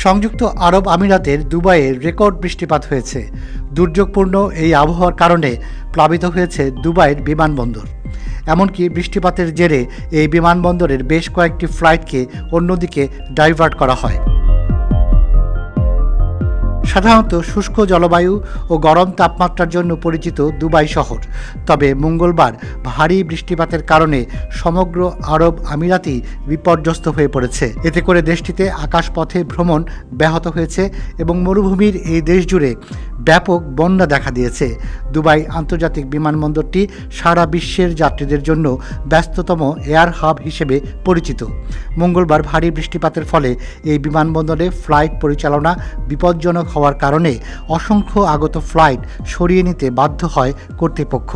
সংযুক্ত আরব আমিরাতের দুবাইয়ে রেকর্ড বৃষ্টিপাত হয়েছে। দুর্যোগপূর্ণ এই আবহাওয়ার কারণে প্লাবিত হয়েছে দুবাইয়ের বিমানবন্দর। এমনকি বৃষ্টিপাতের জেরে এই বিমানবন্দরের বেশ কয়েকটি ফ্লাইটকে অন্যদিকে ডাইভার্ট করা হয়। সাধারণত শুষ্ক জলবায়ু ও গরম তাপমাত্রার জন্য পরিচিত দুবাই শহর, তবে মঙ্গলবার ভারী বৃষ্টিপাতের কারণে সমগ্র আরব আমিরাতই বিপর্যস্ত হয়ে পড়েছে। এতে করে দেশটিতে আকাশপথে ভ্রমণ ব্যাহত হয়েছে এবং মরুভূমির এই দেশ জুড়ে ব্যাপক বন্যা দেখা দিয়েছে। দুবাই আন্তর্জাতিক বিমানবন্দরটি সারা বিশ্বের যাত্রীদের জন্য ব্যস্ততম এয়ার হাব হিসেবে পরিচিত। মঙ্গলবার ভারী বৃষ্টিপাতের ফলে এই বিমানবন্দরে ফ্লাইট পরিচালনা বিপজ্জনক হওয়ার কারণে অসংখ্য আগত ফ্লাইট সরিয়ে নিতে বাধ্য হয় কর্তৃপক্ষ।